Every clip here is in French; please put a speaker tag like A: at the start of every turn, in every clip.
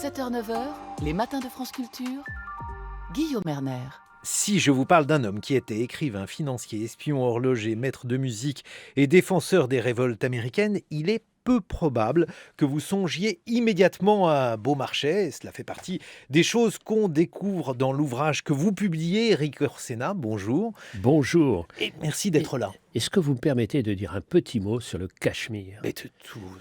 A: 7h-9h, les matins de France Culture, Guillaume Erner.
B: Si je vous parle d'un homme qui était écrivain, financier, espion, horloger, maître de musique et défenseur des révoltes américaines, il est peu probable que vous songiez immédiatement à Beaumarchais. Cela fait partie des choses qu'on découvre dans l'ouvrage que vous publiez, Éric Orsena. Bonjour.
C: Bonjour.
B: Et merci d'être là.
C: Est-ce que vous me permettez de dire un petit mot sur le Cachemire ?
B: Mais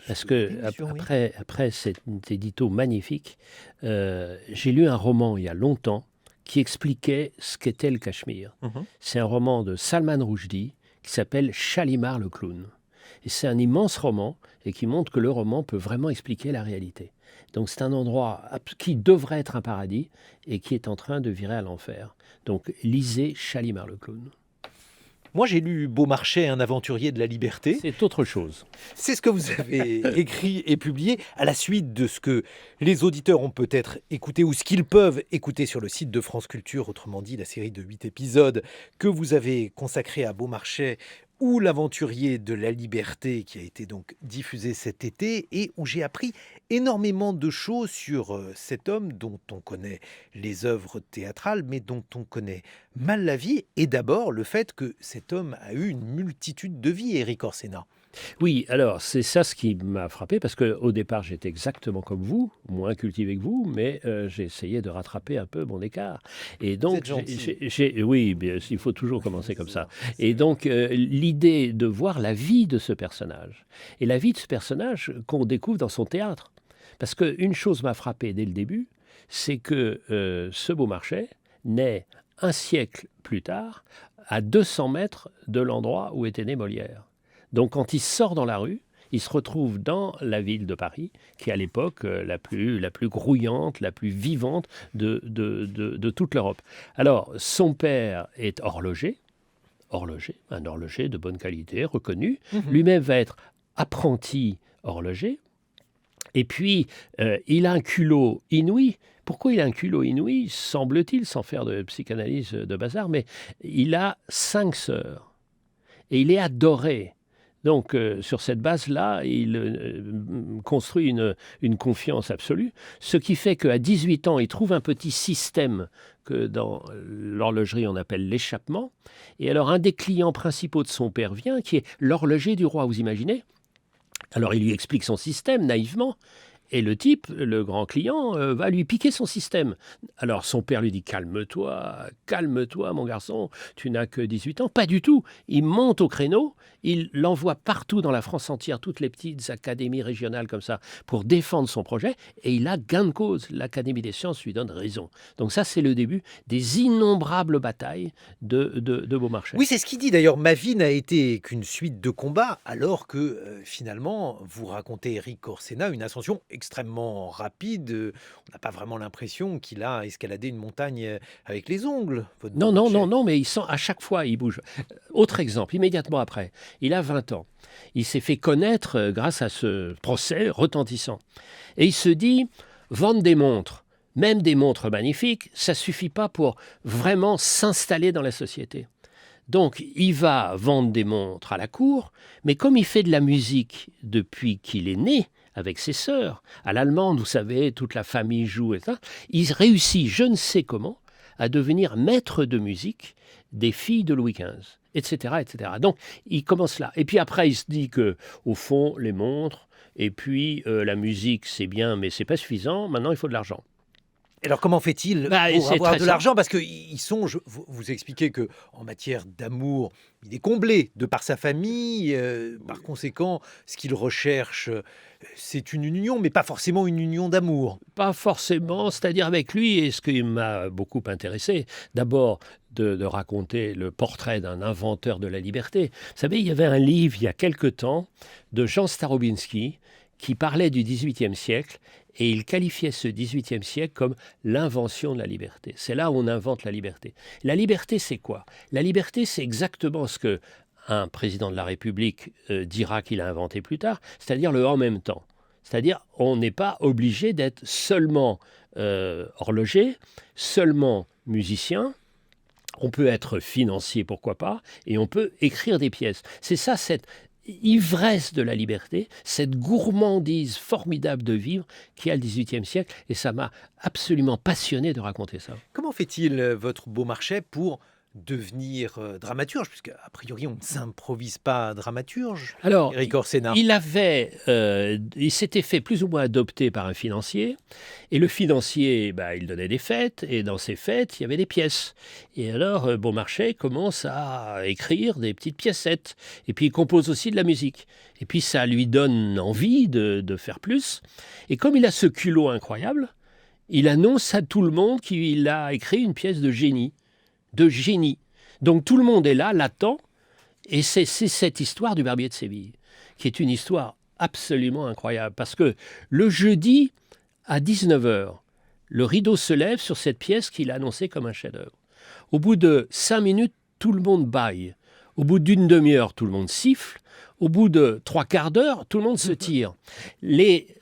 C: Parce que après cet édito magnifique, j'ai lu un roman il y a longtemps qui expliquait ce qu'était le Cachemire. C'est un roman de Salman Rushdie qui s'appelle Shalimar le clown. Et c'est un immense roman et qui montre que le roman peut vraiment expliquer la réalité. Donc c'est un endroit qui devrait être un paradis et qui est en train de virer à l'enfer. Donc lisez Shalimar le clown.
B: Moi, j'ai lu Beaumarchais, un aventurier de la liberté.
C: C'est autre chose.
B: C'est ce que vous avez écrit et publié à la suite de ce que les auditeurs ont peut-être écouté ou ce qu'ils peuvent écouter sur le site de France Culture, autrement dit la série de 8 épisodes que vous avez consacrée à Beaumarchais ou l'aventurier de la liberté qui a été donc diffusé cet été et où j'ai appris énormément de choses sur cet homme dont on connaît les œuvres théâtrales mais dont on connaît mal la vie et d'abord le fait que cet homme a eu une multitude de vies, Éric Orsena.
C: Oui, alors c'est ça ce qui m'a frappé parce qu'au départ j'étais exactement comme vous, moins cultivé que vous, mais j'ai essayé de rattraper un peu mon écart. Et donc, oui, bien, il faut toujours commencer comme ça. Et donc l'idée de voir la vie de ce personnage, et la vie de ce personnage qu'on découvre dans son théâtre. Parce qu'une chose m'a frappé dès le début, c'est que ce Beaumarchais naît un siècle plus tard, à 200 mètres de l'endroit où était né Molière. Donc quand il sort dans la rue, il se retrouve dans la ville de Paris, qui est à l'époque la plus grouillante, la plus vivante de toute l'Europe. Alors, son père est horloger, un horloger de bonne qualité, reconnu. Lui-même va être apprenti horloger. Et puis, il a un culot inouï. Pourquoi il a un culot inouï, semble-t-il, sans faire de psychanalyse de bazar, mais il a 5 sœurs. Et il est adoré. Donc, sur cette base-là, il construit une confiance absolue, ce qui fait qu'à 18 ans, il trouve un petit système que dans l'horlogerie, on appelle l'échappement. Et alors, un des clients principaux de son père vient, qui est l'horloger du roi, vous imaginez ? Alors, il lui explique son système, naïvement. Et le type, le grand client, va lui piquer son système. Alors son père lui dit « Calme-toi, mon garçon, tu n'as que 18 ans. » Pas du tout. Il monte au créneau, il l'envoie partout dans la France entière, toutes les petites académies régionales comme ça, pour défendre son projet. Et il a gain de cause. L'Académie des sciences lui donne raison. Donc ça, c'est le début des innombrables batailles de Beaumarchais.
B: Oui, c'est ce qu'il dit d'ailleurs. Ma vie n'a été qu'une suite de combats, alors que finalement, vous racontez, Éric Orsena, une ascension extrêmement rapide. On n'a pas vraiment l'impression qu'il a escaladé une montagne avec les ongles.
C: Non, mais il sent à chaque fois, il bouge. Autre exemple, immédiatement après, il a 20 ans. Il s'est fait connaître grâce à ce procès retentissant. Et il se dit, vendre des montres, même des montres magnifiques, ça ne suffit pas pour vraiment s'installer dans la société. Donc, il va vendre des montres à la cour, mais comme il fait de la musique depuis qu'il est né, avec ses sœurs, à l'allemande, vous savez, toute la famille joue, etc., il réussit, je ne sais comment, à devenir maître de musique des filles de Louis XV, etc., etc. Donc, il commence là. Et puis après, il se dit que, au fond, les montres, et puis la musique, c'est bien, mais c'est pas suffisant. Maintenant, il faut de l'argent.
B: Alors comment fait-il pour avoir de l'argent ? Parce qu'il songe, vous expliquez qu'en matière d'amour, il est comblé de par sa famille. Par conséquent, ce qu'il recherche, c'est une union, mais pas forcément une union d'amour.
C: Pas forcément, c'est-à-dire avec lui, et ce qui m'a beaucoup intéressé, d'abord de raconter le portrait d'un inventeur de la liberté. Vous savez, il y avait un livre il y a quelque temps de Jean Starobinski qui parlait du XVIIIe siècle et il qualifiait ce XVIIIe siècle comme l'invention de la liberté. C'est là où on invente la liberté. La liberté, c'est quoi ? La liberté, c'est exactement ce que un président de la République dira qu'il a inventé plus tard, c'est-à-dire le « en même temps ». C'est-à-dire on n'est pas obligé d'être seulement horloger, seulement musicien. On peut être financier, pourquoi pas, et on peut écrire des pièces. C'est ça, ivresse de la liberté, cette gourmandise formidable de vivre qui a le XVIIIe siècle. Et ça m'a absolument passionné de raconter ça.
B: Comment fait-il, votre Beaumarchais, pour devenir dramaturge, puisque a priori on ne s'improvise pas dramaturge.
C: Alors,
B: Éric Orsena.
C: il s'était fait plus ou moins adopter par un financier, et le financier, il donnait des fêtes, et dans ces fêtes, il y avait des pièces. Et alors, Beaumarchais commence à écrire des petites piècettes, et puis il compose aussi de la musique. Et puis ça lui donne envie de faire plus. Et comme il a ce culot incroyable, il annonce à tout le monde qu'il a écrit une pièce de génie. Donc tout le monde est là, l'attend, et c'est cette histoire du Barbier de Séville, qui est une histoire absolument incroyable, parce que le jeudi, à 19h, le rideau se lève sur cette pièce qu'il a annoncée comme un chef-d'œuvre. Au bout de 5 minutes, tout le monde bâille. Au bout d'une demi-heure, tout le monde siffle. Au bout de 3/4 d'heure, tout le monde se tire. Les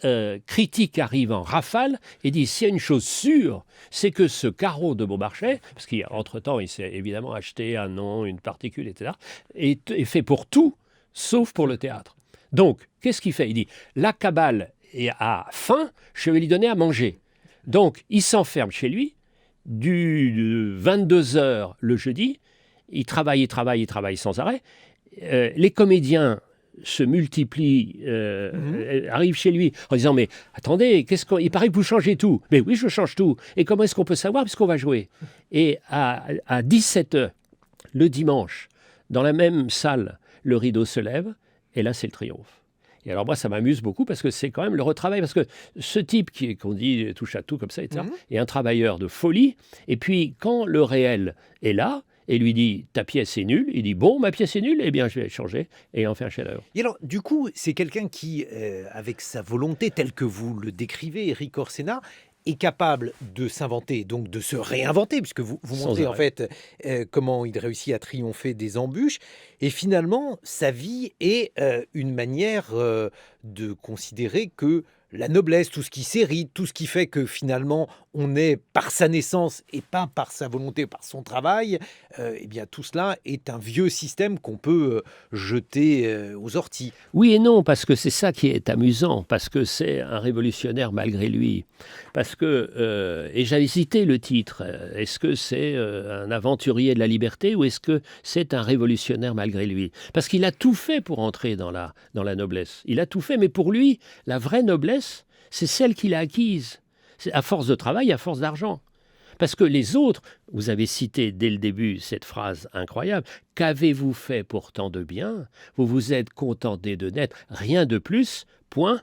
C: critiques arrivent en rafale et disent, s'il y a une chose sûre, c'est que ce carreau de Beaumarchais, parce qu'entre-temps, il s'est évidemment acheté un nom, une particule, etc., est fait pour tout, sauf pour le théâtre. Donc, qu'est-ce qu'il fait? Il dit, la cabale est à faim, je vais lui donner à manger. Donc, il s'enferme chez lui, du 22h le jeudi, il travaille sans arrêt. Les comédiens se multiplient, arrivent chez lui en disant, mais attendez, il paraît que vous changez tout. Mais oui, je change tout. Et comment est-ce qu'on peut savoir puisqu'on va jouer? Et à 17h, le dimanche, dans la même salle, le rideau se lève, et là, c'est le triomphe. Et alors moi, ça m'amuse beaucoup parce que c'est quand même le retravail. Parce que ce type qu'on dit touche à tout comme ça, etc., est un travailleur de folie. Et puis, quand le réel est là, et lui dit « ta pièce est nulle », il dit « bon, ma pièce est nulle, eh bien je vais changer et en faire un chef-d'œuvre ».
B: Et alors, du coup, c'est quelqu'un qui, avec sa volonté, telle que vous le décrivez, Éric Orsena, est capable de s'inventer, donc de se réinventer, puisque vous montrez en fait comment il réussit à triompher des embûches. Et finalement, sa vie est une manière de considérer que la noblesse, tout ce qui s'hérite, tout ce qui fait que finalement on est par sa naissance et pas par sa volonté, par son travail, eh bien tout cela est un vieux système qu'on peut jeter aux orties.
C: Oui et non, parce que c'est ça qui est amusant, parce que c'est un révolutionnaire malgré lui. Parce que, et j'avais cité le titre, est-ce que c'est un aventurier de la liberté ou est-ce que c'est un révolutionnaire malgré lui? Parce qu'il a tout fait pour entrer dans la noblesse. Il a tout fait, mais pour lui, la vraie noblesse, c'est celle qu'il a acquise. C'est à force de travail, à force d'argent. Parce que les autres, vous avez cité dès le début cette phrase incroyable, « Qu'avez-vous fait pour tant de bien? Vous vous êtes contenté de n'être rien de plus, point.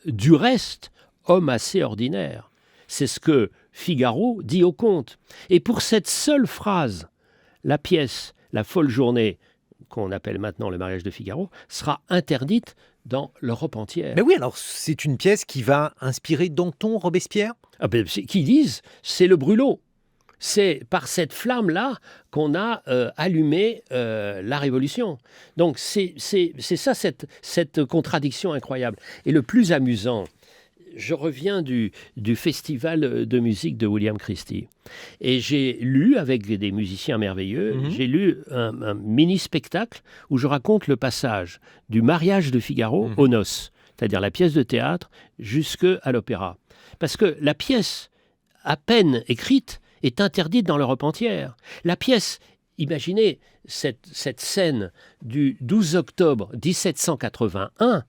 C: Du reste, homme assez ordinaire. » C'est ce que Figaro dit au comte. Et pour cette seule phrase, la pièce « La folle journée », qu'on appelle maintenant le mariage de Figaro, sera interdite dans l'Europe entière.
B: Mais oui, alors c'est une pièce qui va inspirer Danton, Robespierre?
C: Qui disent, c'est le brûlot. C'est par cette flamme-là qu'on a allumé la Révolution. Donc c'est ça, cette contradiction incroyable. Et le plus amusant, je reviens du festival de musique de William Christie. Et j'ai lu, avec des musiciens merveilleux, j'ai lu un mini-spectacle où je raconte le passage du mariage de Figaro aux noces, c'est-à-dire la pièce de théâtre jusqu'à l'opéra. Parce que la pièce, à peine écrite, est interdite dans l'Europe entière. La pièce, imaginez cette scène du 12 octobre 1781,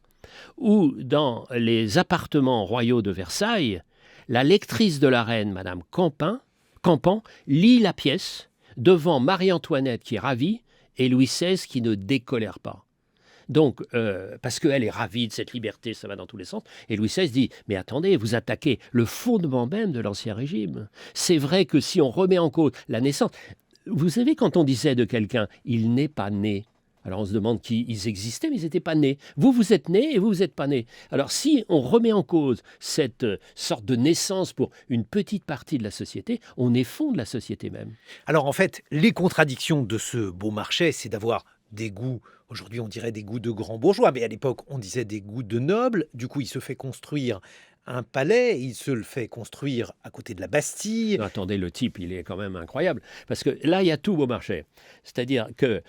C: où dans les appartements royaux de Versailles, la lectrice de la reine, Madame Campan, lit la pièce devant Marie-Antoinette qui est ravie et Louis XVI qui ne décolère pas. Donc, parce qu'elle est ravie de cette liberté, ça va dans tous les sens. Et Louis XVI dit, mais attendez, vous attaquez le fondement même de l'Ancien Régime. C'est vrai que si on remet en cause la naissance... Vous savez, quand on disait de quelqu'un, il n'est pas né, alors on se demande qui ils existaient, mais ils n'étaient pas nés. Vous êtes nés et vous n'êtes pas nés. Alors si on remet en cause cette sorte de naissance pour une petite partie de la société, on effonde la société même.
B: Alors en fait, les contradictions de ce Beaumarchais, c'est d'avoir des goûts, aujourd'hui on dirait des goûts de grands bourgeois, mais à l'époque on disait des goûts de nobles. Du coup il se fait construire un palais, il se le fait construire à côté de la Bastille.
C: Non, attendez, le type, il est quand même incroyable. Parce que là, il y a tout Beaumarchais. C'est-à-dire que...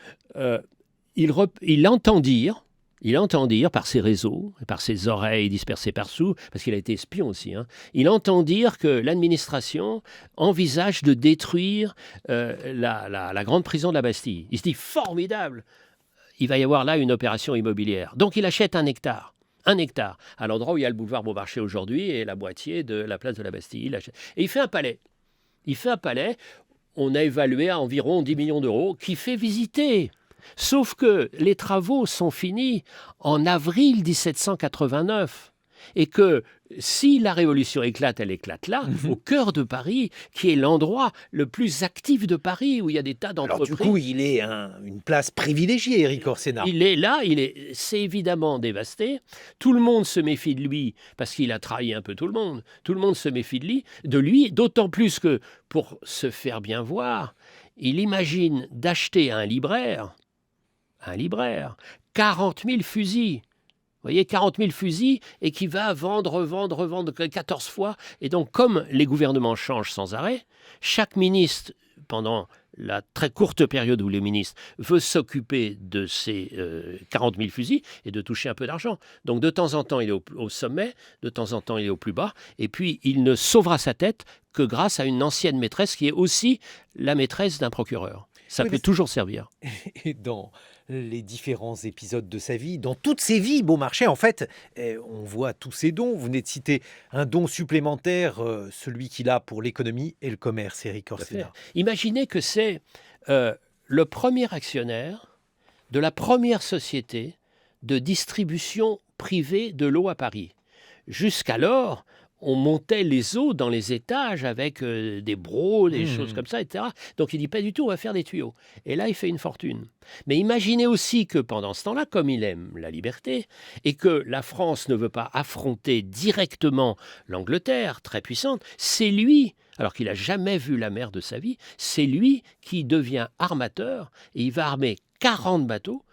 C: il entend dire il entend dire par ses réseaux, par ses oreilles dispersées partout, parce qu'il a été espion aussi, il entend dire que l'administration envisage de détruire la grande prison de la Bastille. Il se dit formidable, il va y avoir là une opération immobilière. Donc il achète 1 hectare. 1 hectare, à l'endroit où il y a le boulevard Beaumarchais aujourd'hui et la moitié de la place de la Bastille. Et il fait un palais. On a évalué à environ 10 millions d'euros, qui fait visiter. Sauf que les travaux sont finis en avril 1789. Et que si la Révolution éclate, elle éclate là, au cœur de Paris, qui est l'endroit le plus actif de Paris, où il y a des tas d'entreprises.
B: Alors du coup, il est une place privilégiée, Éric Orsena.
C: Il est là, c'est évidemment dévasté. Tout le monde se méfie de lui, parce qu'il a trahi un peu tout le monde. Tout le monde se méfie de lui, d'autant plus que, pour se faire bien voir, il imagine d'acheter à un libraire, 40 000 fusils. Vous voyez, 40 000 fusils et qui va revendre 14 fois. Et donc, comme les gouvernements changent sans arrêt, chaque ministre, pendant la très courte période où le ministre veut s'occuper de ces 40 000 fusils et de toucher un peu d'argent. Donc, de temps en temps, il est au sommet, de temps en temps, il est au plus bas. Et puis, il ne sauvera sa tête que grâce à une ancienne maîtresse qui est aussi la maîtresse d'un procureur. Ça peut toujours servir.
B: Et dans les différents épisodes de sa vie, dans toutes ses vies, Beaumarchais, en fait, on voit tous ses dons. Vous venez de citer un don supplémentaire, celui qu'il a pour l'économie et le commerce, Éric Orsena.
C: Imaginez que c'est le premier actionnaire de la première société de distribution privée de l'eau à Paris. Jusqu'alors, on montait les eaux dans les étages avec des brocs, des choses comme ça, etc. Donc il dit pas du tout, on va faire des tuyaux. Et là, il fait une fortune. Mais imaginez aussi que pendant ce temps-là, comme il aime la liberté, et que la France ne veut pas affronter directement l'Angleterre, très puissante, c'est lui, alors qu'il n'a jamais vu la mer de sa vie, c'est lui qui devient armateur, et il va armer 40 bateaux,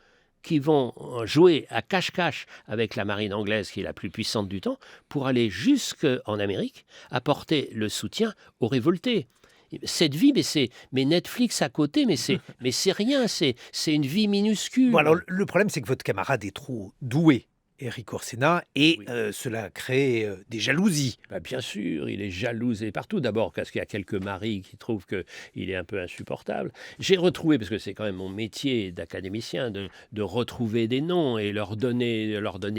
C: qui vont jouer à cache-cache avec la marine anglaise, qui est la plus puissante du temps, pour aller jusqu'en Amérique, apporter le soutien aux révoltés. Cette vie, mais Netflix à côté, mais c'est rien, c'est une vie minuscule.
B: Bon, alors, le problème, c'est que votre camarade est trop doué, Éric Orsena, et cela crée des jalousies.
C: Bien sûr, il est jalousé partout. D'abord parce qu'il y a quelques maris qui trouvent qu'il est un peu insupportable. J'ai retrouvé, parce que c'est quand même mon métier d'académicien, de retrouver des noms et leur donner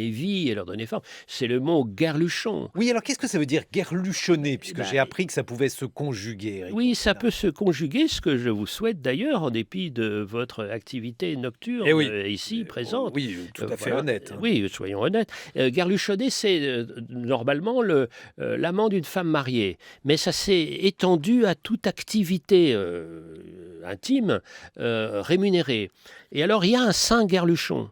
C: vie et leur donner forme. C'est le mot guerluchon.
B: Oui, alors qu'est-ce que ça veut dire guerluchonner, puisque j'ai appris que ça pouvait se conjuguer, Éric
C: Oui,
B: Orsena.
C: ça peut se conjuguer, ce que je vous souhaite d'ailleurs, en dépit de votre activité nocturne ici présente.
B: Oui, tout à fait honnête.
C: Oui, soyons honnêtes. Guerluchonner, c'est normalement l'amant d'une femme mariée. Mais ça s'est étendu à toute activité intime rémunérée. Et alors, il y a un saint Guerluchon,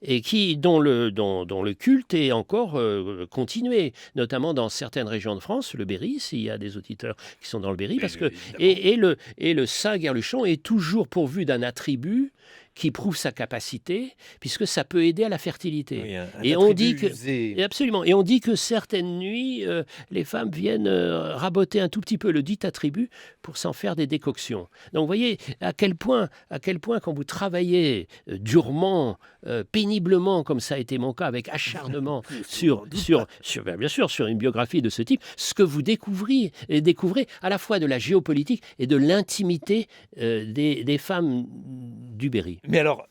C: et dont le culte est encore continué, notamment dans certaines régions de France, le Berry, s'il y a des auditeurs qui sont dans le Berry, parce que et le saint Guerluchon est toujours pourvu d'un attribut qui prouve sa capacité, puisque ça peut aider à la fertilité.
B: Oui,
C: et on dit que absolument. Et on dit que certaines nuits, les femmes viennent raboter un tout petit peu le dit attribut pour s'en faire des décoctions. Donc, vous voyez à quel point, quand vous travaillez durement, péniblement, comme ça a été mon cas, avec acharnement, bien sûr, sur une biographie de ce type, ce que vous découvrez à la fois de la géopolitique et de l'intimité des femmes du Berry.
B: Mais alors,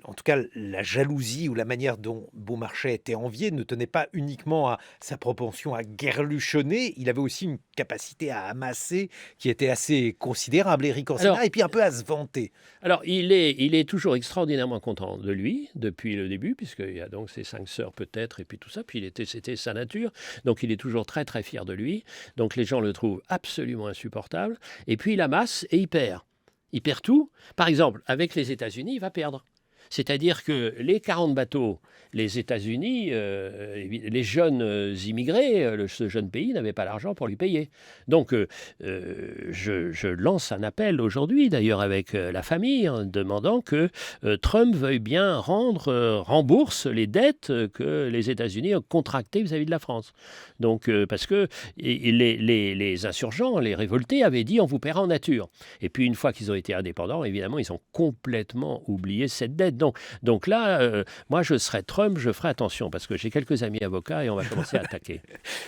B: en tout cas, la jalousie ou la manière dont Beaumarchais était envié ne tenait pas uniquement à sa propension à guerluchonner, il avait aussi une capacité à amasser qui était assez considérable, Éric Orsena, et puis un peu à se vanter.
C: Alors, il est toujours extraordinairement content de lui, depuis le début, puisqu'il y a donc ses 5 sœurs peut-être, et puis tout ça, puis c'était sa nature, donc il est toujours très très fier de lui, donc les gens le trouvent absolument insupportable, et puis il amasse et il perd. Il perd tout. Par exemple, avec les États-Unis, il va perdre. C'est-à-dire que les 40 bateaux, les États-Unis, les jeunes immigrés, ce jeune pays n'avait pas l'argent pour lui payer. Donc, je lance un appel aujourd'hui, d'ailleurs avec la famille, en demandant que Trump veuille bien rembourse les dettes que les États-Unis ont contractées vis-à-vis de la France. Donc, parce que les insurgents, les révoltés avaient dit on vous paiera en nature. Et puis, une fois qu'ils ont été indépendants, évidemment, ils ont complètement oublié cette dette. Donc là, moi, je serais Trump, je ferai attention, parce que j'ai quelques amis avocats et on va commencer à attaquer.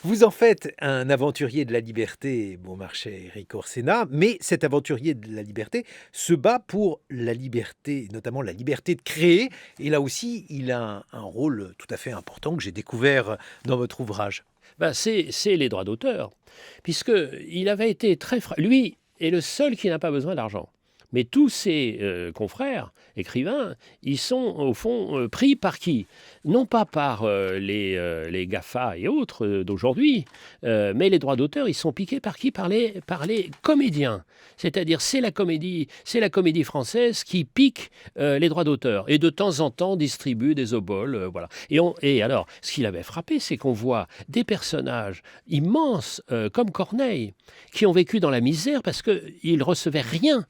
B: Vous en faites un aventurier de la liberté, Beaumarchais, Éric Orsena, mais cet aventurier de la liberté se bat pour la liberté, notamment la liberté de créer. Et là aussi, il a un rôle tout à fait important que j'ai découvert dans votre ouvrage.
C: C'est les droits d'auteur, puisqu'il avait été lui est le seul qui n'a pas besoin d'argent. Mais tous ses confrères, écrivains, ils sont au fond pris par qui? Non pas par les GAFA et autres d'aujourd'hui, mais les droits d'auteur, ils sont piqués par qui? Par les comédiens. C'est-à-dire, c'est la comédie française qui pique les droits d'auteur et de temps en temps distribue des oboles. Voilà. Et alors, ce qui l'avait frappé, c'est qu'on voit des personnages immenses comme Corneille, qui ont vécu dans la misère parce qu'ils ne recevaient rien.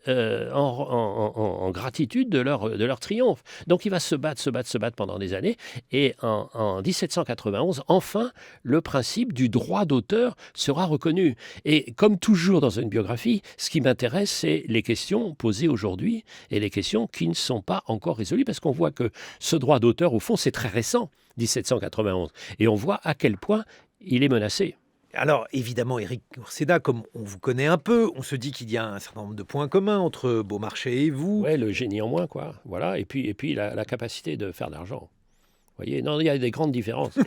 C: En gratitude de leur triomphe. Donc il va se battre pendant des années. Et en 1791, enfin, le principe du droit d'auteur sera reconnu. Et comme toujours dans une biographie, ce qui m'intéresse, c'est les questions posées aujourd'hui et les questions qui ne sont pas encore résolues, parce qu'on voit que ce droit d'auteur, au fond, c'est très récent, 1791. Et on voit à quel point il est menacé.
B: Alors, évidemment, Éric Orsena, comme on vous connaît un peu, on se dit qu'il y a un certain nombre de points communs entre Beaumarchais et vous.
C: Ouais, le génie en moins, quoi. Voilà. Et puis la capacité de faire de l'argent. Vous voyez, non, il y a des grandes différences.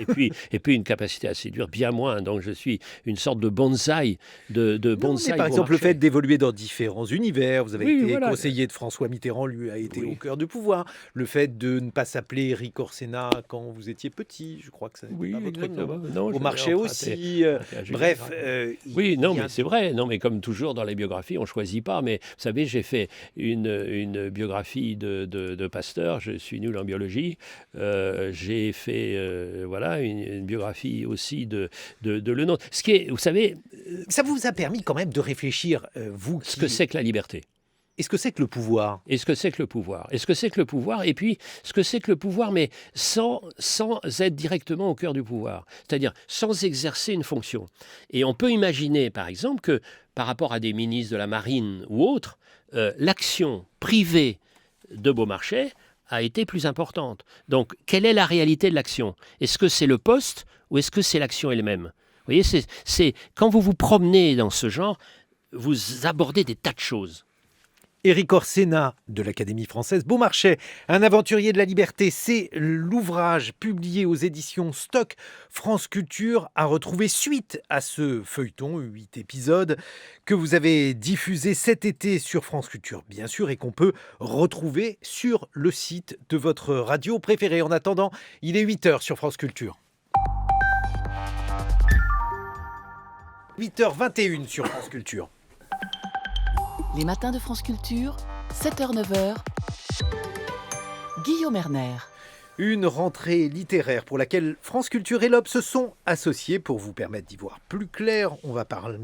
C: Et puis une capacité à séduire bien moins. Donc je suis une sorte de bonsaï.
B: Bonsaï, par exemple, le fait d'évoluer dans différents univers. Vous avez été conseiller de François Mitterrand, lui a été au cœur du pouvoir. Le fait de ne pas s'appeler Éric Orsena quand vous étiez petit, je crois que ça n'était pas votre nom. Beaumarchais aussi. Bref.
C: Mais c'est vrai. Non, mais comme toujours dans les biographies, on ne choisit pas. Mais vous savez, j'ai fait une biographie de Pasteur. Je suis nul en biologie. J'ai fait une biographie aussi de Le Nôtre. Ce qui est, vous savez...
B: Ça vous a permis quand même de réfléchir, vous qui...
C: Ce que c'est que la liberté.
B: Et ce que c'est que le pouvoir.
C: Et ce que c'est que le pouvoir. Et ce que c'est que le pouvoir. Et puis, ce que c'est que le pouvoir, mais sans être directement au cœur du pouvoir. C'est-à-dire sans exercer une fonction. Et on peut imaginer, par exemple, que par rapport à des ministres de la Marine ou autres, l'action privée de Beaumarchais a été plus importante. Donc, quelle est la réalité de l'action? Est-ce que c'est le poste ou est-ce que c'est l'action elle-même? Vous voyez, c'est quand vous vous promenez dans ce genre, vous abordez des tas de choses.
B: Éric Orsena de l'Académie française Beaumarchais, un aventurier de la liberté, c'est l'ouvrage publié aux éditions Stock France Culture à retrouver suite à ce feuilleton, 8 épisodes, que vous avez diffusé cet été sur France Culture, bien sûr, et qu'on peut retrouver sur le site de votre radio préférée. En attendant, il est 8h sur France Culture. 8h21 sur France Culture.
A: Les matins de France Culture, 7h-9h, Guillaume Erner.
B: Une rentrée littéraire pour laquelle France Culture et l'Obs se sont associés pour vous permettre d'y voir plus clair. On va parler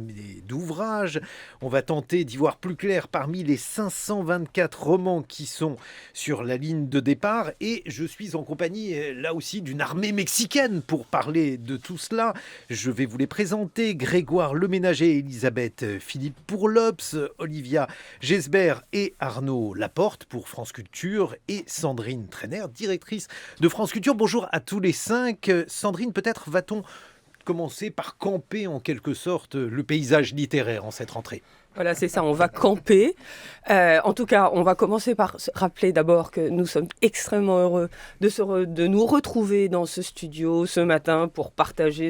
B: d'ouvrages, on va tenter d'y voir plus clair parmi les 524 romans qui sont sur la ligne de départ. Et je suis en compagnie, là aussi, d'une armée mexicaine pour parler de tout cela. Je vais vous les présenter. Grégoire Leménager, Elisabeth Philippe pour l'Obs, Olivia Gesbert et Arnaud Laporte pour France Culture et Sandrine Trainer, directrice de France Culture. Bonjour à tous les 5. Sandrine, peut-être va-t-on commencer par camper en quelque sorte le paysage littéraire en cette rentrée?
D: Voilà, c'est ça, on va camper. En tout cas, on va commencer par rappeler d'abord que nous sommes extrêmement heureux de nous retrouver dans ce studio ce matin pour partager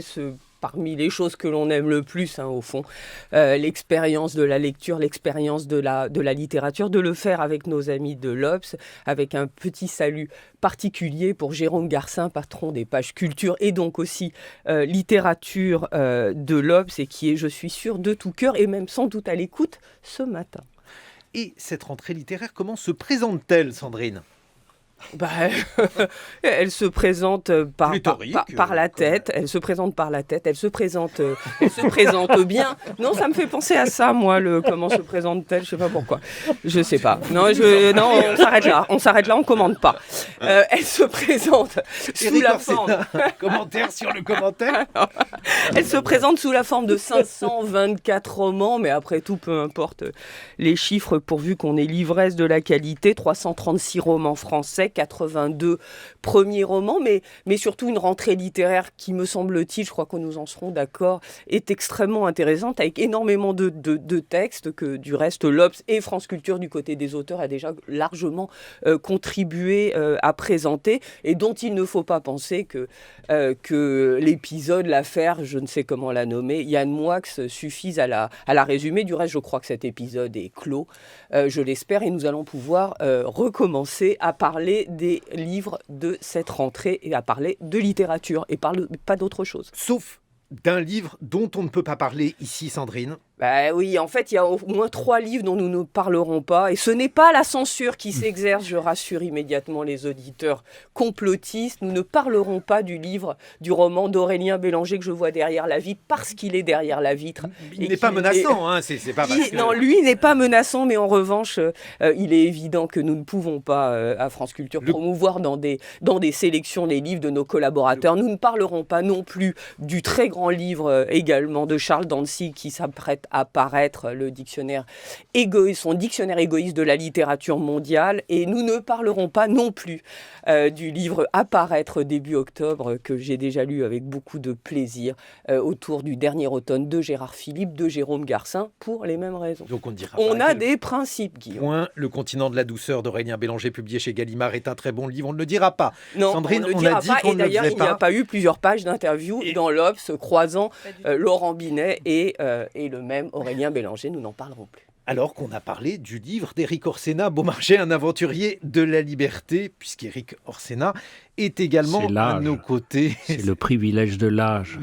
D: parmi les choses que l'on aime le plus, au fond, l'expérience de la lecture, l'expérience de la littérature, de le faire avec nos amis de l'Obs, avec un petit salut particulier pour Jérôme Garcin, patron des pages culture et donc aussi littérature de l'Obs, et qui est, je suis sûre, de tout cœur et même sans doute à l'écoute ce matin.
B: Et cette rentrée littéraire, comment se présente-t-elle, Sandrine ?
D: Elle se présente par la tête. Elle se présente par la tête. Elle se présente bien. Non, ça me fait penser à ça, moi, comment se présente-t-elle. Je sais pas pourquoi. Je sais pas. Non, on s'arrête là. On commande pas. Elle se présente sous la forme.
B: Commentaire sur le commentaire.
D: Elle se présente sous la forme de 524 romans, mais après tout, peu importe les chiffres, pourvu qu'on ait l'ivresse de la qualité. 336 romans français, 82 premiers romans, mais surtout une rentrée littéraire qui, me semble-t-il, je crois que nous en serons d'accord, est extrêmement intéressante, avec énormément de textes que, du reste, l'Obs et France Culture, du côté des auteurs, a déjà largement contribué à présenter, et dont il ne faut pas penser que l'épisode, l'affaire, je ne sais comment la nommer, Yann Moix, suffise à la résumer. Du reste, je crois que cet épisode est clos, je l'espère, et nous allons pouvoir recommencer à parler des livres de cette rentrée et à parler de littérature et pas d'autre chose.
B: Sauf d'un livre dont on ne peut pas parler ici, Sandrine.
D: Oui, en fait, il y a au moins 3 livres dont nous ne parlerons pas. Et ce n'est pas la censure qui s'exerce, je rassure immédiatement les auditeurs complotistes. Nous ne parlerons pas du roman d'Aurélien Bélanger que je vois derrière la vitre, parce qu'il est derrière la vitre.
B: Il n'est pas menaçant, hein, c'est pas parce que...
D: Non, lui n'est pas menaçant, mais en revanche, il est évident que nous ne pouvons pas, à France Culture, promouvoir dans des sélections les livres de nos collaborateurs. Nous ne parlerons pas non plus du très grand livre également de Charles Dantzig qui s'apprête à paraître, son dictionnaire égoïste de la littérature mondiale, et nous ne parlerons pas non plus du livre à paraître début octobre que j'ai déjà lu avec beaucoup de plaisir autour du dernier automne de Gérard Philippe, de Jérôme Garcin, pour les mêmes raisons.
B: Donc
D: on a des principes, Guillaume.
B: Le continent de la douceur d'Aurélien Bélanger, publié chez Gallimard, est un très bon livre. On ne le dira pas.
D: Non,
B: Sandrine,
D: on ne le dira
B: a dit
D: pas.
B: qu'on
D: et d'ailleurs,
B: ne le
D: il n'y a pas eu plusieurs pages d'interviews dans l'Obs croisant Laurent Binet et le même Aurélien Bélanger. Nous n'en parlerons plus.
B: Alors qu'on a parlé du livre d'Éric Orsena, Beaumarchais, un aventurier de la liberté, puisqu'Éric Orsena est également à nos côtés.
C: C'est le privilège de l'âge.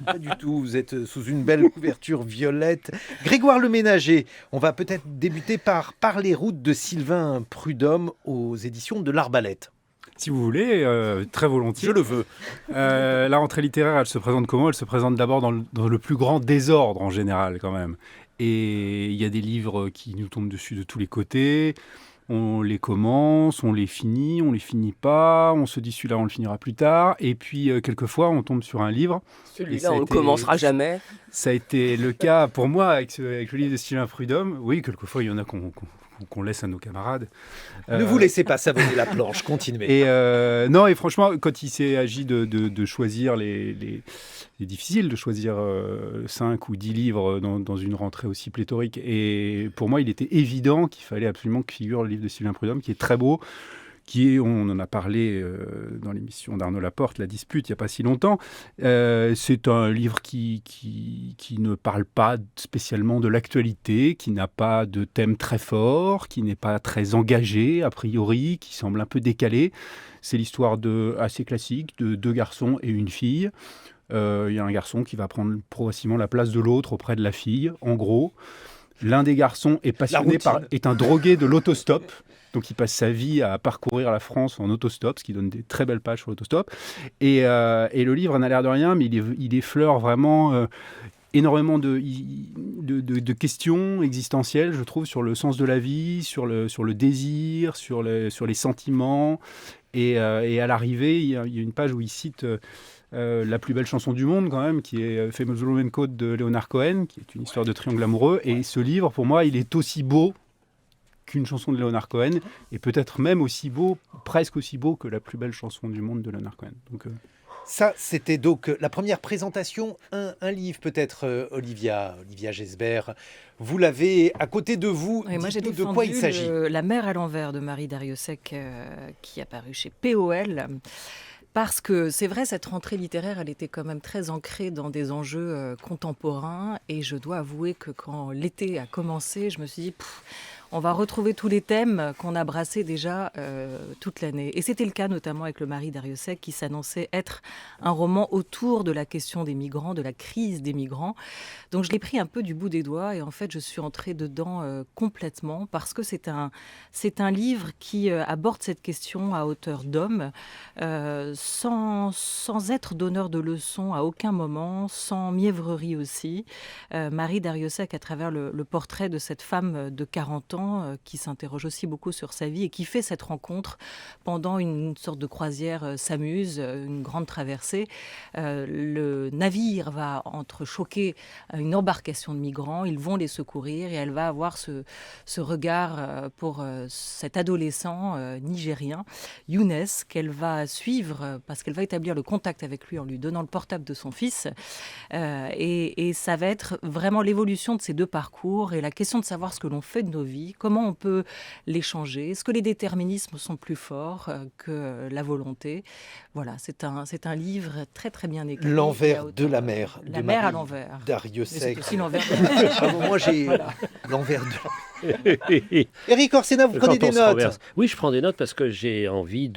B: Pas du tout, vous êtes sous une belle couverture violette. Grégoire Le Ménager, on va peut-être débuter par les routes de Sylvain Prudhomme aux éditions de l'Arbalète.
E: Si vous voulez, très volontiers.
B: Je le veux.
E: La rentrée littéraire, elle se présente comment ? Elle se présente d'abord dans le plus grand désordre en général quand même. Et il y a des livres qui nous tombent dessus de tous les côtés. On les commence, on les finit pas. On se dit celui-là, on le finira plus tard. Et puis, quelquefois, on tombe sur un livre.
D: Celui-là, on ne commencera jamais.
E: Ça a été le cas pour moi avec le livre de Sylvain Prudhomme. Oui, quelquefois, il y en a qu'on laisse à nos camarades.
B: Ne vous laissez pas savonner la planche, continuez.
E: Et franchement, quand il s'est agi de choisir c'est difficile de choisir 5 ou 10 livres dans une rentrée aussi pléthorique. Et pour moi, il était évident qu'il fallait absolument que figure le livre de Sylvain Prudhomme, qui est très beau, on en a parlé dans l'émission d'Arnaud Laporte, La Dispute, il n'y a pas si longtemps. C'est un livre qui ne parle pas spécialement de l'actualité, qui n'a pas de thème très fort, qui n'est pas très engagé, a priori, qui semble un peu décalé. C'est l'histoire assez classique de 2 garçons et une fille. Il y a un garçon qui va prendre progressivement la place de l'autre auprès de la fille, en gros. L'un des garçons est un drogué de l'autostop. Donc, il passe sa vie à parcourir la France en autostop, ce qui donne des très belles pages sur l'autostop. Et le livre n'a l'air de rien, mais il effleure vraiment énormément de questions existentielles, je trouve, sur le sens de la vie, sur le désir, sur les sentiments. Et à l'arrivée, il y a une page où il cite la plus belle chanson du monde, quand même, qui est Famous Roman Code de Leonard Cohen, qui est une histoire de triangle amoureux. Et ce livre, pour moi, il est aussi beau qu'une chanson de Leonard Cohen, et peut-être même presque aussi beau que la plus belle chanson du monde de Leonard Cohen. Donc,
B: Ça, c'était donc la première présentation. Un livre peut-être, Olivia Gesbert. Vous l'avez à côté de vous.
F: Oui, moi, j'ai
B: de quoi il s'agit.
F: La mer à l'envers de Marie Dariussec, qui est apparu chez POL. Parce que c'est vrai, cette rentrée littéraire, elle était quand même très ancrée dans des enjeux contemporains. Et je dois avouer que quand l'été a commencé, je me suis dit, on va retrouver tous les thèmes qu'on a brassés déjà toute l'année. Et c'était le cas notamment avec Le Mari d'Ariosec, qui s'annonçait être un roman autour de la question des migrants, de la crise des migrants. Donc je l'ai pris un peu du bout des doigts et en fait je suis entrée dedans complètement parce que c'est un livre qui aborde cette question à hauteur d'homme, sans être donneur de leçons à aucun moment, sans mièvrerie aussi. Mari d'Ariosec, à travers le portrait de cette femme de 40 ans qui s'interroge aussi beaucoup sur sa vie et qui fait cette rencontre pendant une sorte de croisière s'amuse, une grande traversée. Le navire va entrechoquer une embarcation de migrants, ils vont les secourir et elle va avoir ce regard pour cet adolescent nigérien, Younes, qu'elle va suivre parce qu'elle va établir le contact avec lui en lui donnant le portable de son fils. Et ça va être vraiment l'évolution de ces deux parcours et la question de savoir ce que l'on fait de nos vies, comment on peut les changer, est-ce que les déterminismes sont plus forts que la volonté. Voilà, c'est un livre très très bien écrit.
B: L'envers de la mer.
F: La mer à l'envers.
B: D'Ariosec.
F: C'est aussi l'envers de la mer.
B: Ah bon, moi j'ai l'envers de... Éric Orsena, vous prenez
C: Quand
B: des
C: on se
B: notes.
C: renverse. Oui, je prends des notes parce que j'ai envie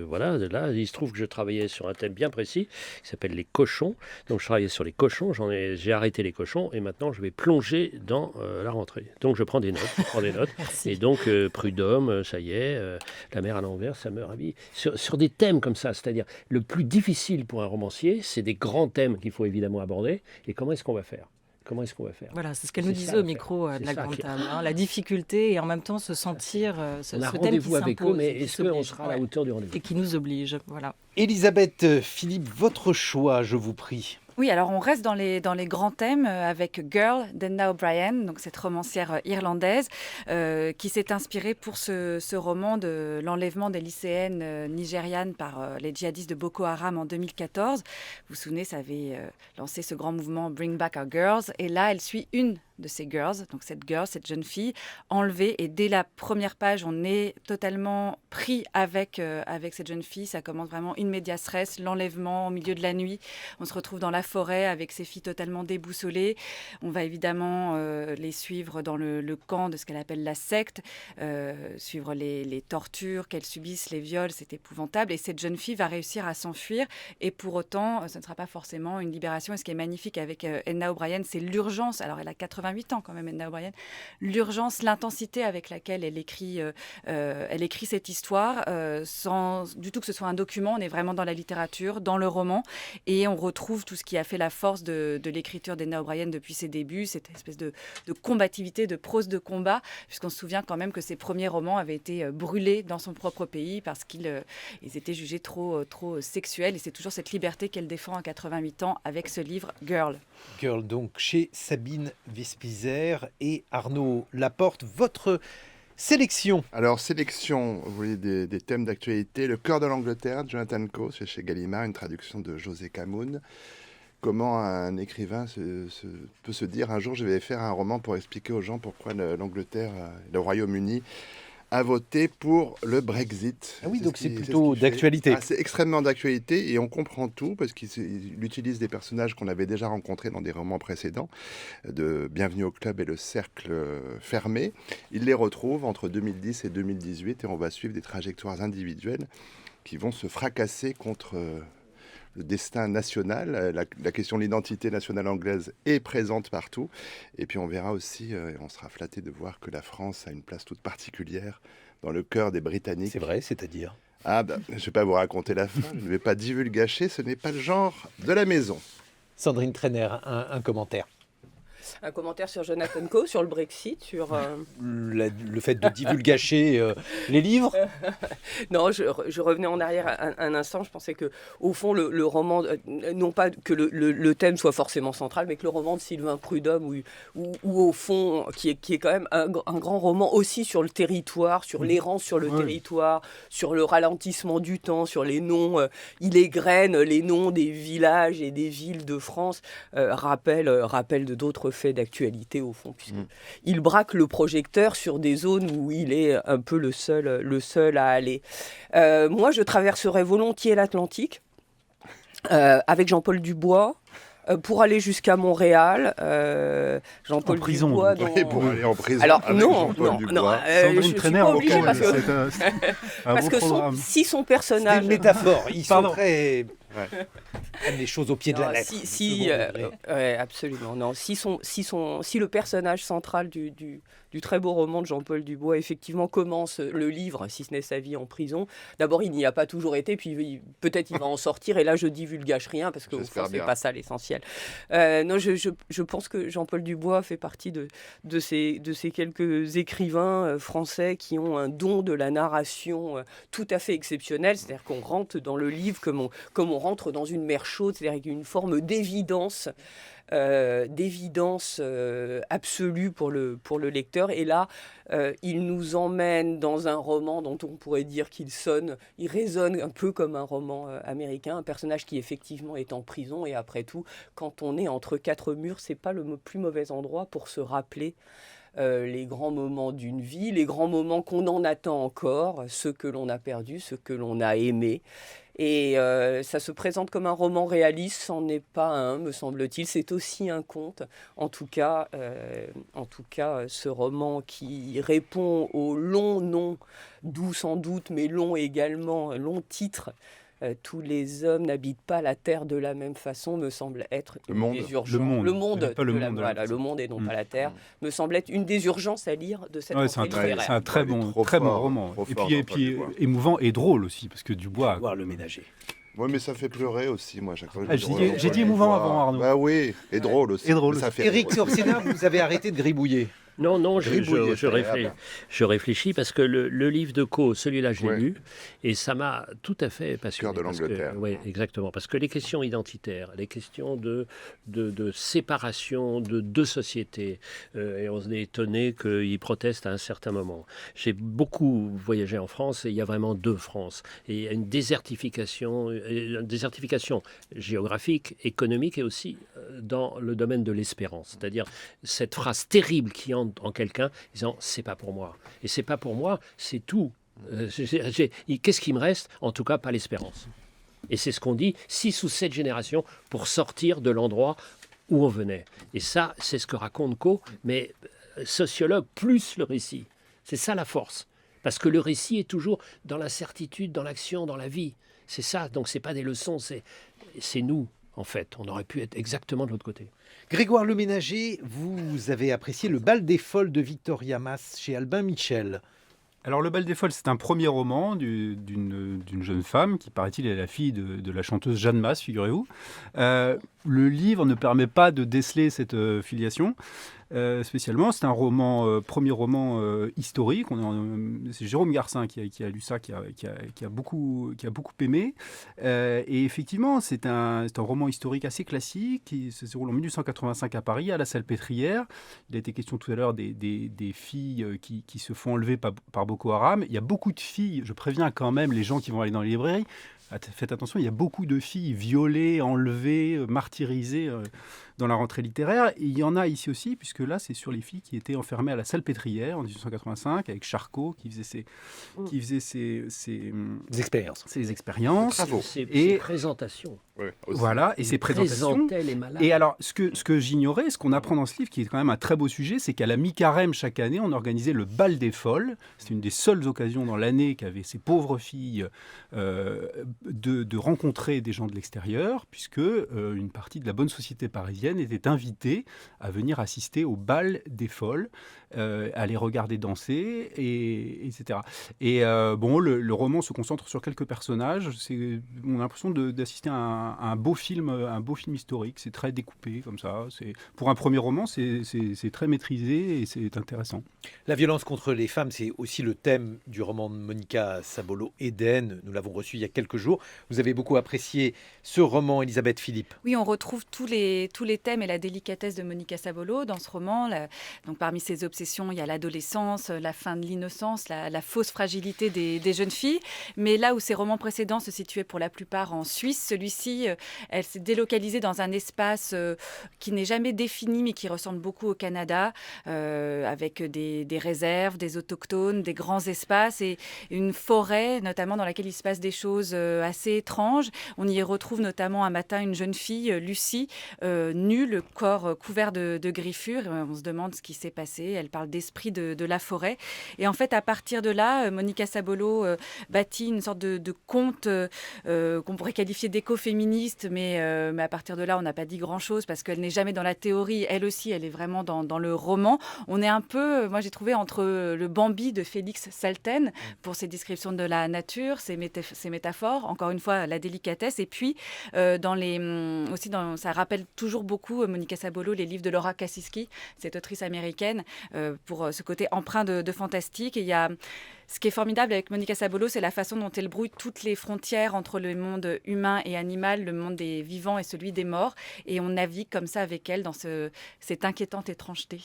C: voilà, là, il se trouve que je travaillais sur un thème bien précis qui s'appelle les cochons. Donc je travaillais sur les cochons, j'ai arrêté les cochons et maintenant je vais plonger dans la rentrée. Donc je prends des notes. Et donc Prud'homme, ça y est, la mer à l'envers, ça me ravit. Sur des thèmes comme ça, c'est-à-dire le plus difficile pour un romancier, c'est des grands thèmes qu'il faut évidemment aborder. Et comment est-ce qu'on va faire ?
F: Voilà, c'est ce qu'elle nous disait au micro de la grande table. La difficulté et en même temps se sentir ce
C: on a
F: thème qui
C: rendez-vous avec eux,
F: s'impose
C: mais
F: et qui
C: est-ce qu'on
F: s'oblige.
C: sera à la hauteur du rendez-vous ?
F: Et qui nous oblige, voilà.
B: Elisabeth Philippe, votre choix, je vous prie.
G: Oui, alors on reste dans les grands thèmes avec Girl d'Edna O'Brien, donc cette romancière irlandaise qui s'est inspirée pour ce roman de l'enlèvement des lycéennes nigérianes par les djihadistes de Boko Haram en 2014. Vous vous souvenez, ça avait lancé ce grand mouvement Bring Back Our Girls. Et là, elle suit une de ces girls, donc cette jeune fille enlevée. Et dès la première page, on est totalement pris avec cette jeune fille. Ça commence vraiment in medias res, l'enlèvement au milieu de la nuit. On se retrouve dans la forêt avec ces filles totalement déboussolées. On va évidemment les suivre dans le camp de ce qu'elle appelle la secte, suivre les tortures qu'elles subissent, les viols, c'est épouvantable. Et cette jeune fille va réussir à s'enfuir. Et pour autant, ce ne sera pas forcément une libération. Et ce qui est magnifique avec Edna O'Brien, c'est l'urgence. Alors, elle a 88 ans quand même, Edna O'Brien. L'urgence, l'intensité avec laquelle elle écrit cette histoire, sans du tout que ce soit un document. On est vraiment dans la littérature, dans le roman. Et on retrouve tout ce qui a fait la force de l'écriture d'Edna O'Brien depuis ses débuts, cette espèce de combativité, de prose de combat, puisqu'on se souvient quand même que ses premiers romans avaient été brûlés dans son propre pays parce qu'ils étaient jugés trop sexuels. Et c'est toujours cette liberté qu'elle défend à 88 ans avec ce livre Girl.
B: Girl, donc chez Sabine Vespizer et Arnaud Laporte. Votre sélection.
H: Alors, sélection, vous voulez des thèmes d'actualité. Le cœur de l'Angleterre, Jonathan Coe, c'est chez Gallimard, une traduction de José Camoun. Comment un écrivain peut se dire un jour je vais faire un roman pour expliquer aux gens pourquoi l'Angleterre, le Royaume-Uni a voté pour le Brexit.
B: Ah oui, donc c'est plutôt d'actualité.
H: C'est extrêmement d'actualité et on comprend tout parce qu'il utilise des personnages qu'on avait déjà rencontrés dans des romans précédents, de Bienvenue au Club et Le Cercle Fermé. Il les retrouve entre 2010 et 2018 et on va suivre des trajectoires individuelles qui vont se fracasser contre le destin national. La question de l'identité nationale anglaise est présente partout. Et puis on verra aussi, on sera flatté de voir que la France a une place toute particulière dans le cœur des Britanniques.
B: C'est vrai, c'est-à-dire ?
H: Ah ben, je ne vais pas vous raconter la fin, je ne vais pas divulgacher, ce n'est pas le genre de la maison.
B: Sandrine Trainer, un commentaire.
D: Un commentaire sur Jonathan Coe, sur le Brexit, sur...
B: Le fait de divulgacher les livres.
D: Non, je revenais en arrière un instant. Je pensais que, au fond, le roman, non pas que le thème soit forcément central, mais que le roman de Sylvain Prud'homme, ou au fond, qui est quand même un grand roman aussi sur le territoire, sur l'errance sur le territoire, sur le ralentissement du temps, sur les noms, il égrène les noms des villages et des villes de France, rappel de d'autres faits d'actualité au fond, puisqu'il braque le projecteur sur des zones où il est un peu le seul à aller. Moi, je traverserais volontiers l'Atlantique avec Jean-Paul Dubois, Pour aller jusqu'à Montréal, Jean-Paul
E: En prison,
D: Dubois...
E: donc.
H: Oui, pour aller en prison.
D: Alors
H: avec
D: non,
H: Jean-Paul
D: non,
H: Dubois.
D: je
E: Sandrine
D: suis
E: Trainer,
D: pas obligée parce que,
E: c'est un
D: parce
E: beau
D: que
E: programme.
D: si son
B: C'est
D: personnage...
B: une métaphore. Ils sont
E: Pardon.
B: très...
H: Ouais.
B: Prennent les choses au pied de la
D: Non,
B: lettre.
D: si,
B: Second degré.
D: ouais, absolument. Non, si le personnage central du très beau roman de Jean-Paul Dubois effectivement commence le livre, si ce n'est sa vie en prison, d'abord il n'y a pas toujours été, puis peut-être il va en sortir, et là je divulgage rien parce que au
H: J'espère
D: fond, c'est
H: bien.
D: pas ça l'essentiel. Non, je pense que Jean-Paul Dubois fait partie de ces quelques écrivains français qui ont un don de la narration tout à fait exceptionnel, c'est-à-dire qu'on rentre dans le livre comme on rentre dans une mer chaude, c'est-à-dire qu'il y a une forme d'évidence absolue pour le lecteur. Et là, il nous emmène dans un roman dont on pourrait dire il résonne un peu comme un roman américain, un personnage qui effectivement est en prison. Et après tout, quand on est entre quatre murs, c'est pas le plus mauvais endroit pour se rappeler les grands moments d'une vie, les grands moments qu'on en attend encore, ceux que l'on a perdus, ceux que l'on a aimés. Et ça se présente comme un roman réaliste, c'en est pas un, me semble-t-il. C'est aussi un conte. En tout cas, ce roman qui répond au long nom, doux sans doute, mais long également, long titre. Tous les hommes n'habitent pas la terre de la même façon, me semble être
H: Le monde.
D: des urgences.
E: Le monde.
D: Le monde,
E: Pas le
D: de la-
E: monde,
D: voilà,
E: hein.
D: le monde et non pas la terre, me semble être une des urgences à lire de cette
E: Ouais, c'est un
D: rentrée
E: très,
D: littéraire.
E: c'est un très
H: Il est
E: bon,
H: trop
E: très bon
H: fort,
E: roman.
H: trop
E: Et
H: fort,
E: puis,
H: Jean-Paul Dubois.
E: émouvant et drôle aussi, parce que Dubois.
B: Voir le ménager.
H: Oui, mais ça fait pleurer aussi, moi, à chaque fois. que
E: Ah,
H: je
E: j'ai
H: dis
E: dit-
H: Jean-Paul
E: j'ai dit émouvant
H: Dubois.
E: avant, Arnaud.
H: Bah oui, et drôle aussi.
E: Et drôle
H: Mais ça fait
B: Éric
H: rire.
B: Orsena, vous avez arrêté de gribouiller.
C: Non, je
H: Gribouiller,
C: je réfléchis parce que le livre de Co, celui-là, je l'ai
H: Ouais.
C: lu et ça m'a tout à fait passionné.
H: Cœur de
C: parce que-
H: l'Angleterre.
C: Oui, exactement. Parce que les questions identitaires, les questions de séparation de deux sociétés, et on est étonné qu'ils protestent à un certain moment. J'ai beaucoup voyagé en France et il y a vraiment deux France. Et il y a une désertification géographique, économique et aussi dans le domaine de l'espérance. C'est-à-dire cette phrase terrible qui entre en quelqu'un disant c'est pas pour moi. Et c'est pas pour moi, c'est tout. Qu'est-ce qui me reste? En tout cas, pas l'espérance. Et c'est ce qu'on dit 6 ou 7 générations pour sortir de l'endroit où on venait. Et ça, c'est ce que raconte Co, mais sociologue plus le récit. C'est ça la force. Parce que le récit est toujours dans l'incertitude, dans l'action, dans la vie. C'est ça, donc c'est pas des leçons, c'est nous, en fait. On aurait pu être exactement de l'autre côté.
B: Grégoire Le Ménager, vous avez apprécié Le Bal des Folles de Victoria Mass chez Albin Michel.
E: Alors, Le Bal des Folles, c'est un premier roman d'une jeune femme qui, paraît-il, est la fille de la chanteuse Jeanne Masse, figurez-vous. Le livre ne permet pas de déceler cette filiation. Spécialement, c'est un premier roman historique. C'est Jérôme Garcin qui a lu ça, qui a beaucoup aimé. Et effectivement, c'est un roman historique assez classique qui se déroule en 1885 à Paris, à la Salpêtrière. Il a été question tout à l'heure des filles qui se font enlever par Boko Haram. Il y a beaucoup de filles, je préviens quand même les gens qui vont aller dans les librairies, faites attention, il y a beaucoup de filles violées, enlevées, martyrisées dans la rentrée littéraire. Et il y en a ici aussi, puisque là, c'est sur les filles qui étaient enfermées à la Salpêtrière en 1885, avec Charcot qui faisait ses expériences.
H: Bravo.
C: Ces présentations.
H: Ouais, aussi.
E: Voilà, et ses présentations.
C: Présentait les malades.
E: Et alors, ce que j'ignorais, ce qu'on apprend dans ce livre, qui est quand même un très beau sujet, c'est qu'à la mi-carême chaque année, on organisait le bal des folles. C'est une des seules occasions dans l'année qu'avaient ces pauvres filles de rencontrer des gens de l'extérieur, puisque une partie de la bonne société parisienne était invitée à venir assister au bal des folles, à les regarder danser, etc. Et bon, le roman se concentre sur quelques personnages. On a l'impression d'assister à un beau film historique. C'est très découpé comme ça. Pour un premier roman, c'est très maîtrisé et c'est intéressant.
B: La violence contre les femmes, c'est aussi le thème du roman de Monica Sabolo, Éden. Nous l'avons reçu il y a quelques jours. Vous avez beaucoup apprécié ce roman, Elisabeth Philippe.
G: Oui, on retrouve tous les thèmes et la délicatesse de Monica Sabolo dans ce roman. Donc, parmi ses obsessions l'obsession, il y a l'adolescence, la fin de l'innocence, la fausse fragilité des jeunes filles. Mais là où ses romans précédents se situaient pour la plupart en Suisse, celui-ci, elle s'est délocalisée dans un espace qui n'est jamais défini, mais qui ressemble beaucoup au Canada, avec des réserves, des autochtones, des grands espaces et une forêt, notamment dans laquelle il se passe des choses assez étranges. On y retrouve notamment un matin une jeune fille, Lucie, nue, le corps couvert de griffures. On se demande ce qui s'est passé. Elle parle d'esprit de la forêt. Et en fait, à partir de là, Monica Sabolo bâtit une sorte de conte qu'on pourrait qualifier d'écoféministe, mais à partir de là, on n'a pas dit grand-chose parce qu'elle n'est jamais dans la théorie. Elle aussi, elle est vraiment dans le roman. On est un peu, moi j'ai trouvé, entre le Bambi de Félix Salten pour ses descriptions de la nature, ses métaphores, encore une fois, la délicatesse. Et puis, ça rappelle toujours beaucoup, Monica Sabolo, les livres de Laura Kaczynski, cette autrice américaine, pour ce côté empreint de fantastique. Et il y a... Ce qui est formidable avec Monica Sabolo, c'est la façon dont elle brouille toutes les frontières entre le monde humain et animal, le monde des vivants et celui des morts. Et on navigue comme ça avec elle dans cette inquiétante étrangeté.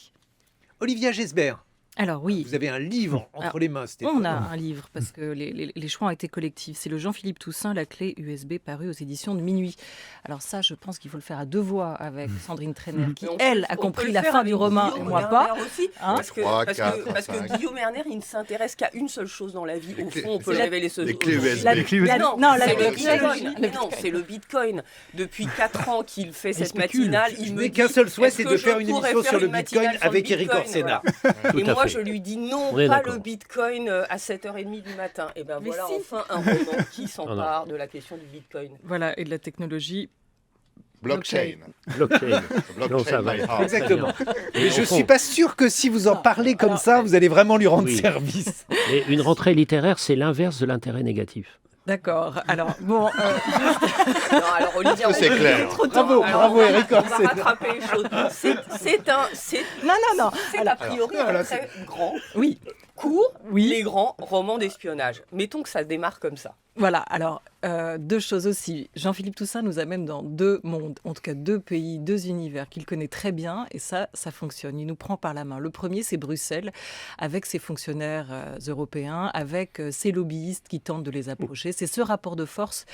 B: Olivia Gesbert.
F: Alors oui.
B: Vous avez un livre entre les mains.
F: On a un livre parce que les choix ont été collectifs. C'est le Jean-Philippe Toussaint, La clé USB, paru aux éditions de Minuit. Alors ça, je pense qu'il faut le faire à deux voix avec Sandrine Trainer, qui, elle, a compris la fin du roman et moi pas.
D: Aussi, parce que Guillaume Erner, il ne s'intéresse qu'à une seule chose dans la vie. Au fond, on peut révéler ce...
H: Les clés USB.
D: Non, c'est le Bitcoin. Depuis 4 ans qu'il fait cette matinale, il me dit...
B: qu'un seul souhait, c'est de faire une émission sur le Bitcoin avec Eric Orsena.
D: Et moi, je lui dis non, pas le Bitcoin à 7h30 du matin. Et bien voilà, enfin un roman qui s'empare de la question du Bitcoin.
F: Voilà, et de la technologie.
H: Blockchain.
C: Non, ça va.
B: Exactement. Mais je ne suis pas sûr que si vous en parlez comme ça, vous allez vraiment lui rendre service.
C: Et une rentrée littéraire, c'est l'inverse de l'intérêt négatif.
F: D'accord. Alors, bon...
D: Non, alors Olivia,
H: c'est clair.
B: Bravo Eric
D: on va rattraper les choses. C'est a priori un très grand, court, les grands romans d'espionnage. Mettons que ça démarre comme ça.
F: Voilà, alors, deux choses aussi. Jean-Philippe Toussaint nous amène dans deux mondes, en tout cas deux pays, deux univers qu'il connaît très bien, et ça fonctionne. Il nous prend par la main. Le premier, c'est Bruxelles, avec ses fonctionnaires européens, avec ses lobbyistes qui tentent de les approcher. C'est ce rapport de force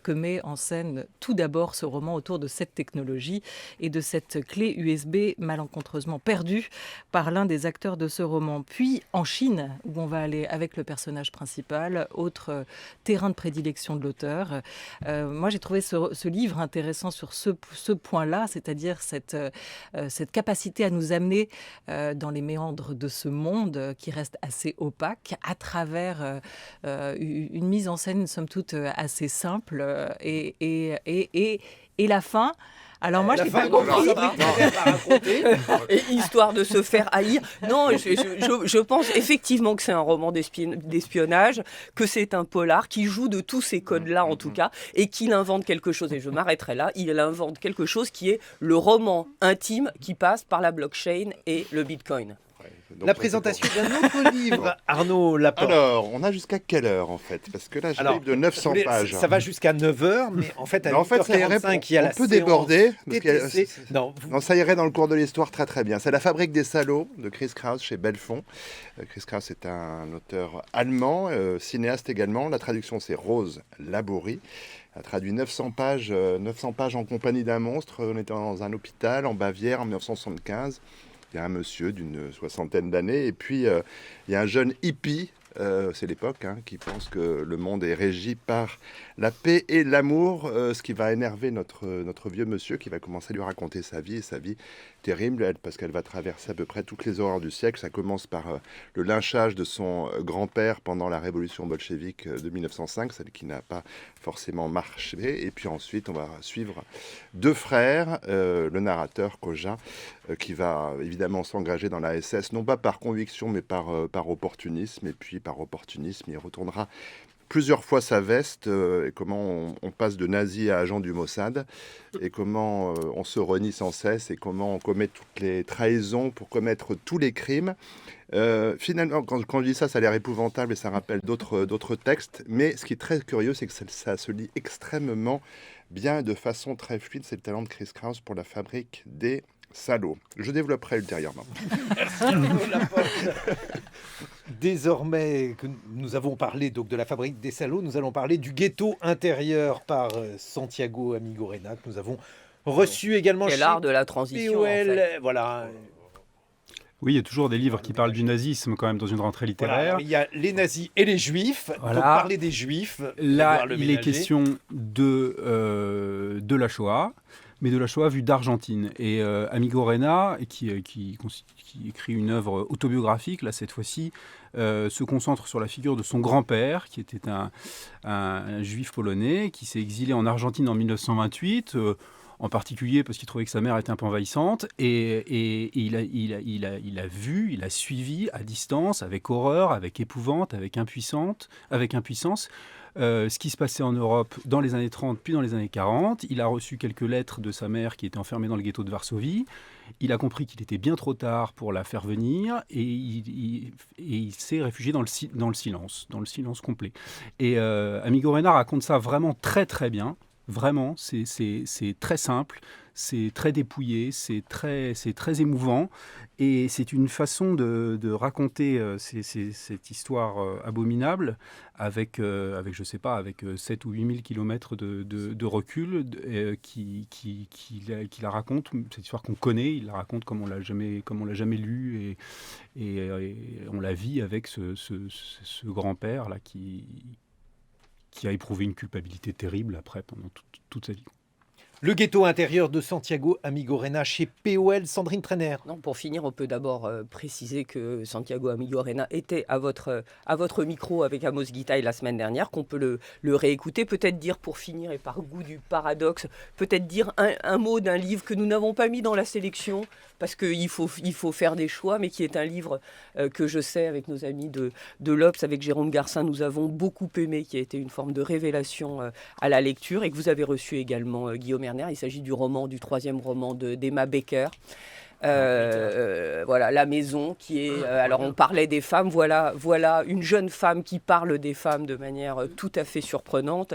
F: que met en scène tout d'abord ce roman autour de cette technologie et de cette clé USB malencontreusement perdue par l'un des acteurs de ce roman. Puis en Chine, où on va aller avec le personnage principal, autre terrain de prédilection de l'auteur. Moi, j'ai trouvé ce livre intéressant sur ce point-là, c'est-à-dire cette capacité à nous amener dans les méandres de ce monde qui reste assez opaque, à travers une mise en scène, somme toute, assez simple. Et la fin... Alors moi, je n'ai pas compris.
D: Et histoire de se faire haïr. Non, je pense effectivement que c'est un roman d'espionnage, que c'est un polar qui joue de tous ces codes-là en tout cas, et qu'il invente quelque chose. Et je m'arrêterai là. Il invente quelque chose qui est le roman intime qui passe par la blockchain et le Bitcoin.
H: Donc,
B: la présentation d'un autre livre, Arnaud Laporte.
H: Alors, on a jusqu'à quelle heure en fait? Parce que là, j'ai un livre de 900 pages.
B: Ça va jusqu'à 9h, mais en fait, à 8h45, il y a la
H: on peut déborder.
B: Non,
H: ça irait dans le cours de l'histoire très très bien. C'est La Fabrique des salauds de Chris Kraus chez Belfond. Chris Kraus est un auteur allemand, cinéaste également. La traduction, c'est Rose Laborie. Elle a traduit 900 pages en compagnie d'un monstre. On était dans un hôpital en Bavière en 1975. Il y a un monsieur d'une 60aine d'années et puis il y a un jeune hippie, c'est l'époque, qui pense que le monde est régi par la paix et l'amour, ce qui va énerver notre vieux monsieur qui va commencer à lui raconter sa vie terrible, parce qu'elle va traverser à peu près toutes les horreurs du siècle. Ça commence par le lynchage de son grand-père pendant la révolution bolchevique de 1905, celle qui n'a pas forcément marché. Et puis ensuite, on va suivre deux frères, le narrateur Koja, qui va évidemment s'engager dans la SS, non pas par conviction, mais par opportunisme. Et puis par opportunisme, il retournera plusieurs fois sa veste, et comment on passe de nazi à agent du Mossad, et comment on se renie sans cesse, et comment on commet toutes les trahisons pour commettre tous les crimes. Finalement, quand je dis ça, ça a l'air épouvantable et ça rappelle d'autres textes, mais ce qui est très curieux, c'est que ça se lit extrêmement bien, de façon très fluide. C'est le talent de Chris Kraus pour La Fabrique des Salaud. Je développerai ultérieurement.
B: Désormais que nous avons parlé donc de la fabrique des salauds, nous allons parler du ghetto intérieur par Santiago Amigorena, que nous avons reçu également
D: C'est
B: chez
D: l'art de la transition. En
B: POL.
D: fait.
B: Voilà.
E: Oui, il y a toujours des livres qui parlent du nazisme quand même dans une rentrée
B: Voilà,
E: littéraire.
B: alors, il y a les nazis et les juifs.
E: Voilà.
B: Donc parler des juifs.
E: Là,
B: Édouard Le
E: il est
B: Ménager.
E: question de la Shoah, mais de la Shoah vue d'Argentine. Et Amigorena, qui écrit une œuvre autobiographique, là cette fois-ci, se concentre sur la figure de son grand-père, qui était un juif polonais, qui s'est exilé en Argentine en 1928, en particulier parce qu'il trouvait que sa mère était un peu envahissante, et il a vu, il a suivi à distance, avec horreur, avec épouvante, avec impuissance, ce qui se passait en Europe dans les années 30 puis dans les années 40. Il a reçu quelques lettres de sa mère qui était enfermée dans le ghetto de Varsovie. Il a compris qu'il était bien trop tard pour la faire venir, et il s'est réfugié dans le silence complet. Et Amigorena raconte ça vraiment très très bien. Vraiment, c'est très simple, c'est très dépouillé, c'est très émouvant, et c'est une façon de raconter cette histoire abominable avec, je sais pas, avec 7 ou 8 000 kilomètres de recul, qui la raconte, cette histoire qu'on connaît, il la raconte comme on l'a jamais lue, et on la vit avec ce grand-père là qui a éprouvé une culpabilité terrible après, pendant toute sa vie.
B: Le ghetto intérieur de Santiago Amigorena chez POL, Sandrine Trainer.
D: Non, pour finir, on peut d'abord préciser que Santiago Amigorena était à votre micro avec Amos Guitaï la semaine dernière, qu'on peut le réécouter. Peut-être dire, pour finir, et par goût du paradoxe, peut-être dire un mot d'un livre que nous n'avons pas mis dans la sélection, parce qu'il faut faire des choix, mais qui est un livre que je sais, avec nos amis de l'Obs, avec Jérôme Garcin, nous avons beaucoup aimé, qui a été une forme de révélation à la lecture, et que vous avez reçu également, Guillaume Erner. Il s'agit du troisième roman d'Emma Becker. Voilà, La Maison, qui est... alors, on parlait des femmes, voilà une jeune femme qui parle des femmes de manière tout à fait surprenante.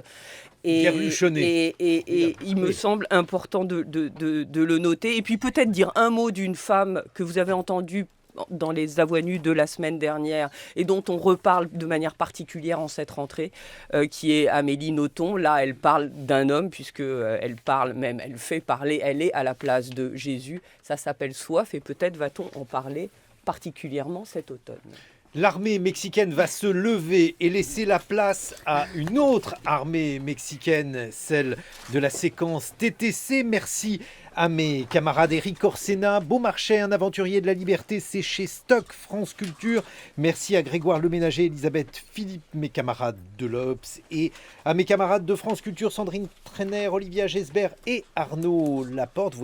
D: Et il me semble important de le noter. Et puis peut-être dire un mot d'une femme que vous avez entendue dans les Avoines nues de la semaine dernière, et dont on reparle de manière particulière en cette rentrée, qui est Amélie Nothomb. Là, elle parle d'un homme, puisqu'elle parle même, elle fait parler, elle est à la place de Jésus. Ça s'appelle Soif, et peut-être va-t-on en parler particulièrement cet automne.
B: L'armée mexicaine va se lever et laisser la place à une autre armée mexicaine, celle de la séquence TTC. Merci à mes camarades Éric Orsena, Beaumarchais, un aventurier de la liberté, c'est chez Stock France Culture. Merci à Grégoire Le Ménager, Elisabeth Philippe, mes camarades de l'Obs, et à mes camarades de France Culture, Sandrine Trainer, Olivia Gesbert et Arnaud Laporte.